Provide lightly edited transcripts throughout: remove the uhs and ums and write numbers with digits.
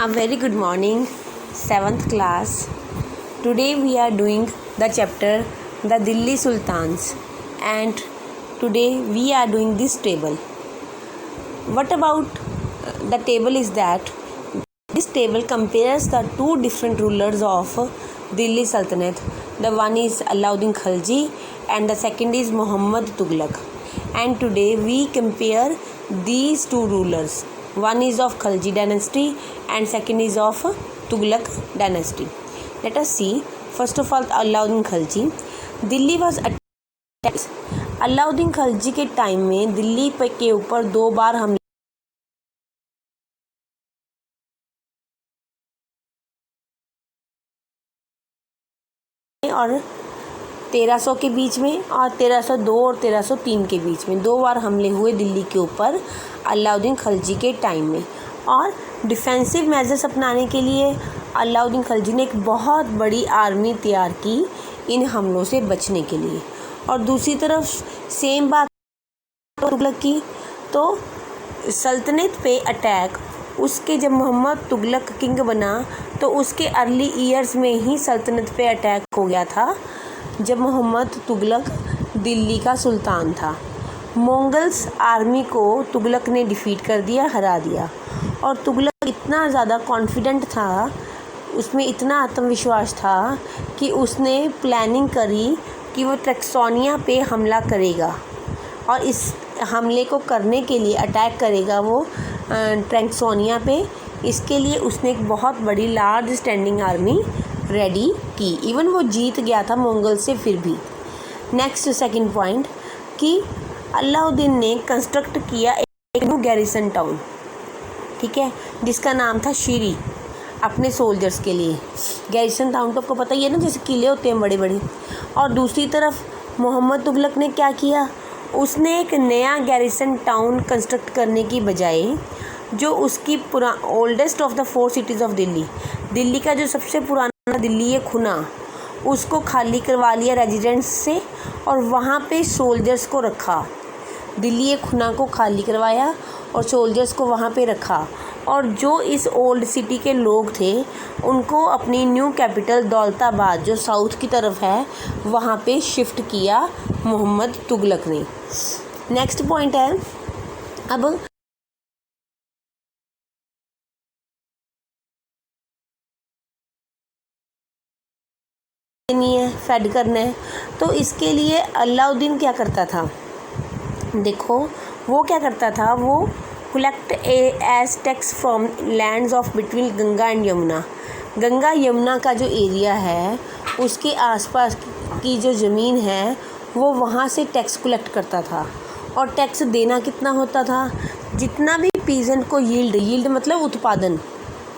A very good morning, 7th class. Today we are doing the chapter The Delhi Sultans, and today we are doing this table. What about the table is that this table compares the two different rulers of Delhi Sultanate. The one is Alauddin Khalji and the second is Muhammad Tughlaq. And today we compare these two rulers. One is of Khalji dynasty and second is of Tughlaq dynasty. Let us see. First of all, Alauddin Khalji. Delhi was attacked. Alauddin Khalji के time में दिल्ली के ऊपर 2 बार हमले और 1300 के बीच में और 1302 और 1303 के बीच में 2 बार हमले हुए दिल्ली के ऊपर अलाउद्दीन खलजी के टाइम में। और डिफेंसिव मेजर्स अपनाने के लिए अलाउद्दीन खलजी ने एक बहुत बड़ी आर्मी तैयार की इन हमलों से बचने के लिए। और दूसरी तरफ सेम बात तुगलक की, तो सल्तनत पे अटैक उसके जब मोहम्मद तुगलक किंग बना तो उसके अर्ली ईयर्स में ही सल्तनत पे अटैक हो गया था जब मोहम्मद तुगलक दिल्ली का सुल्तान था। मंगोल्स आर्मी को तुगलक ने डिफीट कर दिया, हरा दिया। और तुगलक इतना ज़्यादा कॉन्फिडेंट था, उसमें इतना आत्मविश्वास था कि उसने प्लानिंग करी कि वो टैक्सोनिया पे हमला करेगा और इस हमले को करने के लिए अटैक करेगा वो टैक्सोनिया पे। इसके लिए उसने एक बहुत बड़ी लार्ज स्टैंडिंग आर्मी रेडी की। इवन वो जीत गया था मंगोल से फिर भी। नेक्स्ट सेकंड पॉइंट कि अलाउद्दीन ने कंस्ट्रक्ट किया एक न्यू गैरिसन टाउन, ठीक है, जिसका नाम था शीरी, अपने सोल्जर्स के लिए। गैरिसन टाउन तो आपको पता ही है ना, जैसे किले होते हैं बड़े बड़े। और दूसरी तरफ मोहम्मद तुगलक ने क्या किया, उसने एक नया गैरिसन टाउन कंस्ट्रक्ट करने की बजाय जो उसकी oldest of the 4 cities of Delhi का जो सबसे पुराना दिल्ली है खुना, उसको खाली करवा लिया रेजिडेंट्स से और वहाँ पे सोल्जर्स को रखा। दिल्ली खुना को खाली करवाया और सोल्जर्स को वहाँ पे रखा। और जो इस ओल्ड सिटी के लोग थे उनको अपनी न्यू कैपिटल दौलताबाद जो साउथ की तरफ है वहाँ पे शिफ्ट किया मोहम्मद तुगलक ने। नेक्स्ट पॉइंट है, अब नहीं है फेड करना है, तो इसके लिए अलाउद्दीन क्या करता था, देखो वो क्या करता था, वो collect as tax from lands of between Ganga and Yamuna. Ganga Yamuna का जो एरिया है उसके आसपास की जो ज़मीन है वो वहाँ से टैक्स कलेक्ट करता था। और टैक्स देना कितना होता था, जितना भी पीजेंट को यील्ड मतलब उत्पादन,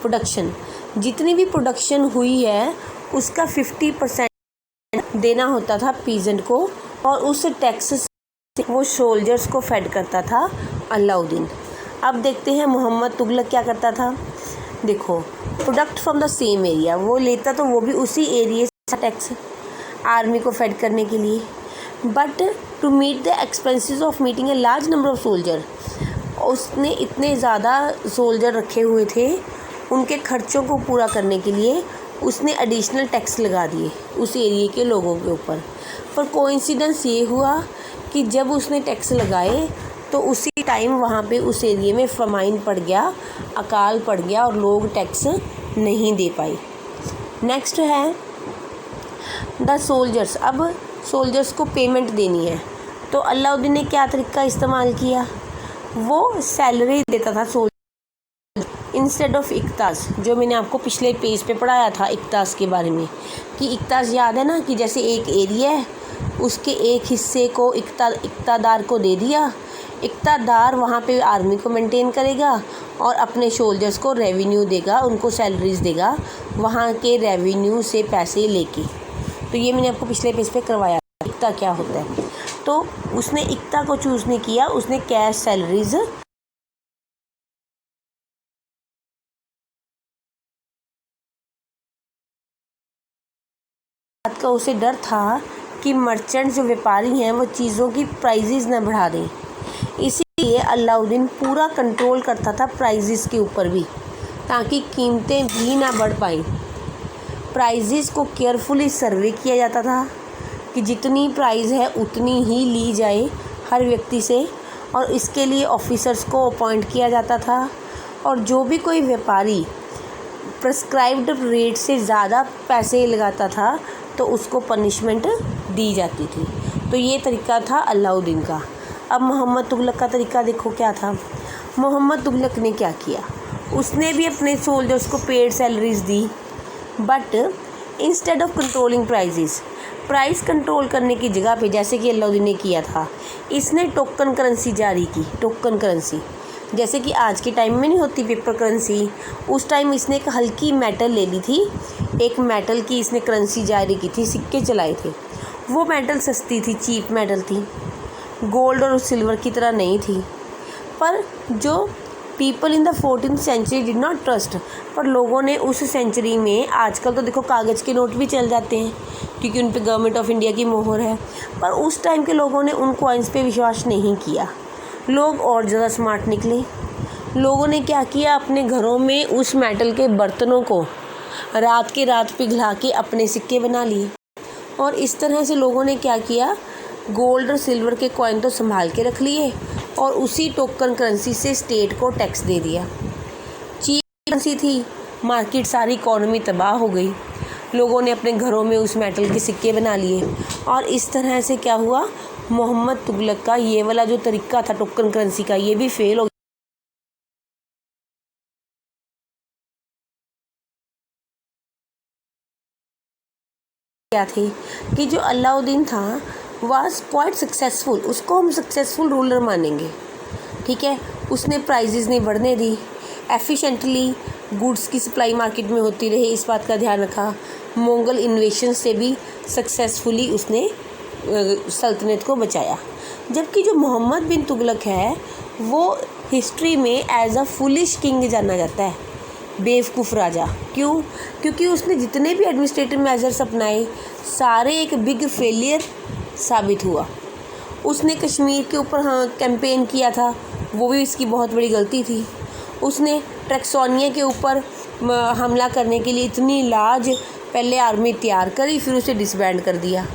प्रोडक्शन, जितनी भी प्रोडक्शन हुई है उसका 50% देना होता था पीजेंट को। और उस टैक्स से वो सोल्जर्स को फेड करता था अलाउद्दीन। अब देखते हैं मोहम्मद तुगलक क्या करता था। देखो, product from the same area वो लेता, तो वो भी उसी एरिया से टैक्स आर्मी को फेड करने के लिए। But to meet the expenses of meeting a large number of soldier, उसने इतने ज़्यादा सोल्जर रखे हुए थे, उनके खर्चों को पूरा करने के लिए उसने एडिशनल टैक्स लगा दिए उस एरिया के लोगों के ऊपर। पर कोइंसिडेंस ये हुआ कि जब उसने टैक्स लगाए तो उसी टाइम वहाँ पे उस एरिया में फमाइन पड़ गया, अकाल पड़ गया और लोग टैक्स नहीं दे पाए। नेक्स्ट है द सोल्जर्स। अब सोल्जर्स को पेमेंट देनी है, तो अलाउद्दीन ने क्या तरीका इस्तेमाल किया, वो सैलरी देता था सोल्जर इंस्टेड ऑफ इक्ताज। जो मैंने आपको पिछले पेज पे पढ़ाया था इक्ताज के बारे में, कि इक्ताज याद है ना, कि जैसे एक एरिया है उसके एक हिस्से को इक्तादार को दे दिया, इक्तादार वहाँ पे आर्मी को मेंटेन करेगा और अपने सोल्जर्स को रेवेन्यू देगा, उनको सैलरीज देगा वहाँ के रेवेन्यू से पैसे लेके। तो ये मैंने आपको पिछले पेज पे करवाया इक्ता क्या होता है। तो उसने इक्ता को चूज़ नहीं किया, उसने कैश सैलरीज का उसे डर था कि मर्चेंट जो व्यापारी हैं वो चीज़ों की प्राइजेस न बढ़ा दें। इसीलिए अलाउद्दीन पूरा कंट्रोल करता था प्राइजेस के ऊपर भी। ताकि कीमतें भी ना बढ़ पाएं। प्राइजेस को केयरफुली सर्वे किया जाता था कि जितनी प्राइस है उतनी ही ली जाए हर व्यक्ति से, और इसके लिए ऑफिसर्स को अपॉइंट किया जाता था। और जो भी कोई व्यापारी प्रिस्क्राइब्ड रेट से ज़्यादा पैसे लगाता था तो उसको पनिशमेंट दी जाती थी। तो ये तरीका था अलाउद्दीन का। अब मोहम्मद तुगलक का तरीका देखो क्या था। मोहम्मद तुगलक ने क्या किया, उसने भी अपने सोल्जर्स को paid salaries the, but instead of controlling price control करने की जगह पे, जैसे कि अलाउद्दीन ने किया था, इसने टोकन करेंसी जारी की। टोकन करेंसी जैसे कि आज के टाइम में नहीं होती पेपर करेंसी, उस टाइम इसने एक हल्की मेटल ले ली थी, एक मेटल की इसने करेंसी जारी की थी, सिक्के चलाए थे। वो मेटल सस्ती थी, चीप मेटल थी, गोल्ड और सिल्वर की तरह नहीं थी। पर जो people in the 14th century did not trust, पर लोगों ने उस सेंचुरी में, आजकल तो देखो कागज़ के नोट भी चल जाते हैं क्योंकि उन पे गवर्नमेंट ऑफ इंडिया की मोहर है, पर उस टाइम के लोगों ने उन कॉइन्स पे विश्वास नहीं किया। लोग और ज़्यादा स्मार्ट निकले। लोगों ने क्या किया, अपने घरों में उस मेटल के बर्तनों को रात के रात पिघला के अपने सिक्के बना लिए। और इस तरह से लोगों ने क्या किया, गोल्ड और सिल्वर के कॉइन तो संभाल के रख लिए और उसी टोकन करेंसी से स्टेट को टैक्स दे दिया। चीप करेंसी थी, मार्केट सारी इकॉनमी तबाह हो गई। लोगों ने अपने घरों में उस मेटल के सिक्के बना लिए और इस तरह से क्या हुआ, मोहम्मद तुगलक का ये वाला जो तरीका था टोकन करेंसी का, ये भी फेल हो गया थे कि जो अलाउद्दीन था वाज क्वाइट सक्सेसफुल, उसको हम सक्सेसफुल रूलर मानेंगे। ठीक है, उसने प्राइजेस नहीं बढ़ने दी, एफिशिएंटली गुड्स की सप्लाई मार्केट में होती रही, इस बात का ध्यान रखा। मंगोल इन्वेशन से भी सक्सेसफुली उसने सल्तनत को बचाया। जबकि जो मोहम्मद बिन तुगलक है वो हिस्ट्री में एज अ फुलिश किंग जाना जाता है, बेवकूफ़ राजा। क्यों? क्योंकि उसने जितने भी एडमिनिस्ट्रेटिव मेजर्स अपनाए सारे एक बिग फेलियर साबित हुआ। उसने कश्मीर के ऊपर कैंपेन किया था, वो भी इसकी बहुत बड़ी गलती थी। उसने ट्रैक्सोनिया के ऊपर हमला करने के लिए इतनी लार्ज पहले आर्मी तैयार करी, फिर उसे डिसबैंड कर दिया।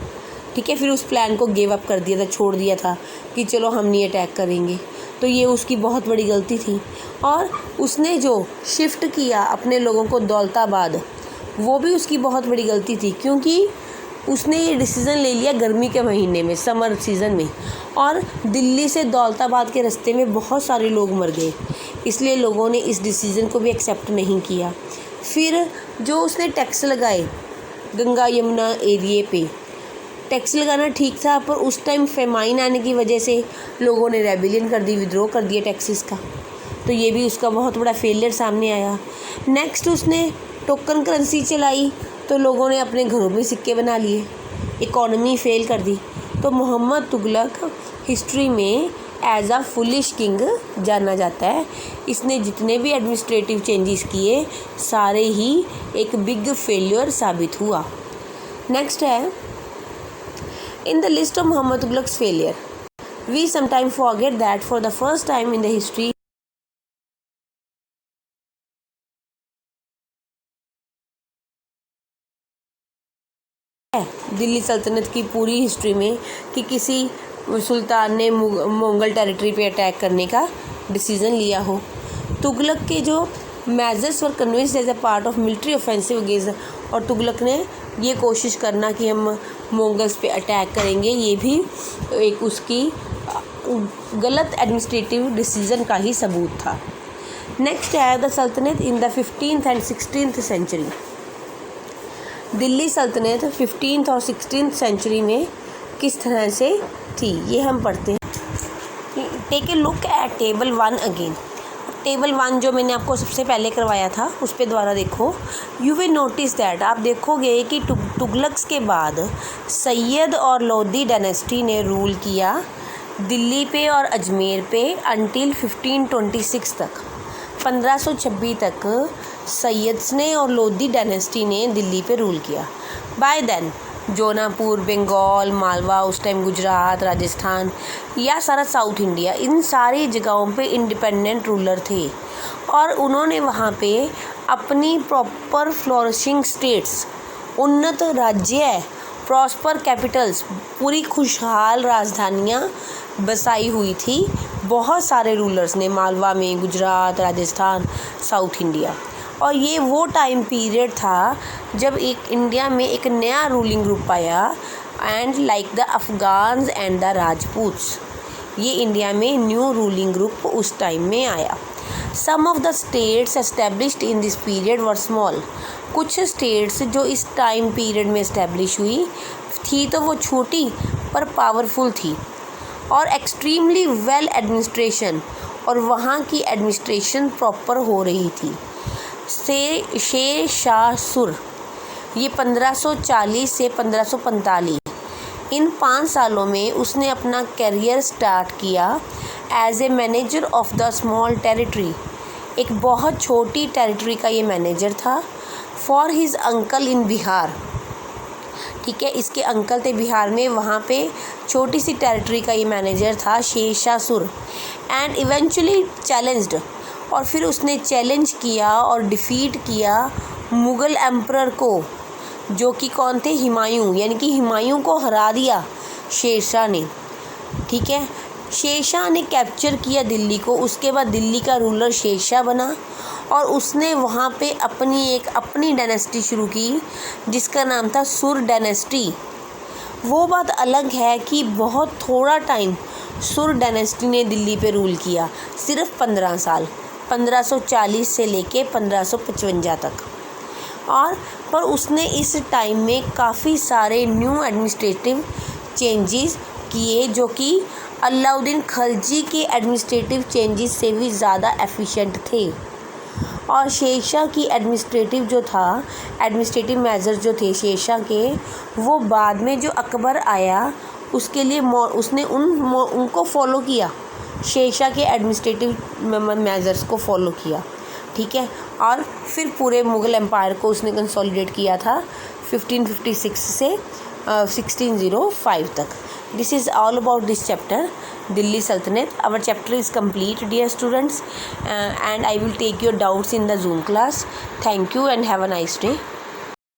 ठीक है, फिर उस प्लान को गिव अप कर दिया था, छोड़ दिया था कि चलो हम नहीं अटैक करेंगे। तो ये उसकी बहुत बड़ी गलती थी। और उसने जो शिफ्ट किया अपने लोगों को दौलताबाद, वो भी उसकी बहुत बड़ी गलती थी, क्योंकि उसने ये डिसीज़न ले लिया गर्मी के महीने में, समर सीज़न में, और दिल्ली से दौलताबाद के रास्ते में बहुत सारे लोग मर गए, इसलिए लोगों ने इस डिसीज़न को भी एक्सेप्ट नहीं किया। फिर जो उसने टैक्स लगाए गंगा यमुना एरिए पे, टैक्स लगाना ठीक था, पर उस टाइम फेमाइन आने की वजह से लोगों ने रेबिलियन कर दी, विद्रोह कर दिया टैक्सेस का, तो ये भी उसका बहुत बड़ा फेलियर सामने आया। नेक्स्ट उसने टोकन करेंसी चलाई तो लोगों ने अपने घरों में सिक्के बना लिए, इकॉनमी फेल कर दी। तो मोहम्मद तुगलक हिस्ट्री में एज अ फुलिश किंग जाना जाता है। इसने जितने भी एडमिनिस्ट्रेटिव चेंजेस किए सारे ही एक बिग फेलियर साबित हुआ। नेक्स्ट है, in the list of Mohammad Tughlaq's failure we sometime forget that for the first time in the history Delhi सल्तनत की पूरी हिस्ट्री में कि किसी सुल्तान ने मुगल टेरिटरी पे अटैक करने का डिसीज़न लिया हो। तुगलक के जो measures were convinced as a part of military offensive against, और तुगलक ने ये कोशिश करना कि हम मुगल्स पे अटैक करेंगे, ये भी एक उसकी गलत एडमिनिस्ट्रेटिव डिसीज़न का ही सबूत था। नेक्स्ट है द सल्तनत in the 15th and 16th century. Delhi सल्तनत 15th और 16th सेंचुरी में किस तरह से थी, ये हम पढ़ते हैं। Take a look at table 1 again. Table 1 जो मैंने आपको सबसे पहले करवाया था उस पे दोबारा देखो। यू विल नोटिस दैट, आप देखोगे कि तुगलक्स के बाद सैयद और लोधी डायनेस्टी ने रूल किया दिल्ली पे और अजमेर पे अंटिल 1526 तक। 1526 तक सैयद्स ने और लोधी डायनेस्टी ने दिल्ली पे रूल किया। बाय देन जोनापुर, बंगाल, मालवा, उस टाइम गुजरात, राजस्थान, या सारा साउथ इंडिया, इन सारी जगहों पे इंडिपेंडेंट रूलर थे और उन्होंने वहाँ पे अपनी प्रॉपर फ्लोरिशिंग स्टेट्स, उन्नत राज्य, प्रॉस्पर कैपिटल्स, पूरी खुशहाल राजधानियाँ बसाई हुई थी बहुत सारे रूलर्स ने मालवा में, गुजरात, राजस्थान, साउथ इंडिया। और ये वो टाइम पीरियड था जब एक इंडिया में एक नया रूलिंग ग्रुप आया, and like the Afghans and the Rajputs, ये इंडिया में न्यू रूलिंग ग्रुप उस टाइम में आया। Some of the states established in this period were small, कुछ स्टेट्स जो इस टाइम पीरियड में एस्टेब्लिश हुई थी तो वो छोटी पर पावरफुल थी, और एक्सट्रीमली वेल एडमिनिस्ट्रेशन, और वहाँ की एडमिनिस्ट्रेशन प्रॉपर हो रही थी। शेर शाह सुर, ये 1540 से 1545, इन 5 सालों में उसने अपना करियर स्टार्ट किया as a manager of the small territory, एक बहुत छोटी टेरिटरी का ये मैनेजर था, for his uncle in Bihar, ठीक है, इसके अंकल थे बिहार में, वहाँ पे छोटी सी टेरिटरी का ये मैनेजर था शेर शाह सुर, एंड इवेंचुअली चैलेंज्ड, और फिर उसने चैलेंज किया और डिफ़ीट किया मुग़ल एम्परर को, जो कि कौन थे, हुमायूं, यानी कि हुमायूं को हरा दिया शेरशाह ने, ठीक है। शेरशाह ने कैप्चर किया दिल्ली को, उसके बाद दिल्ली का रूलर शेरशाह बना और उसने वहाँ पे अपनी डायनेस्टी शुरू की जिसका नाम था सुर डायनेस्टी। वो बात अलग है कि बहुत थोड़ा टाइम सुर डायनेस्टी ने दिल्ली पे रूल किया, सिर्फ 15 साल, 1540 से लेके 1555 तक, और पर उसने इस टाइम में काफ़ी सारे न्यू एडमिनिस्ट्रेटिव चेंजेस किए जो कि अलाउद्दीन खिलजी के एडमिनिस्ट्रेटिव चेंजेस से भी ज़्यादा एफिशिएंट थे। और शेरशाह की एडमिनिस्ट्रेटिव मेजर्स जो थे शेरशाह के, वो बाद में जो अकबर आया उसके लिए उसने उनको फॉलो किया, शेरशाह के एडमिनिस्ट्रेटिव मेजर्स को फॉलो किया, ठीक है। और फिर पूरे मुग़ल एम्पायर को उसने कंसोलिडेट किया था 1556 से 1605 तक। This is all about this chapter, Delhi Sultanat. Our chapter is complete, dear students, and I will take your doubts in the Zoom class. Thank you and have a nice day.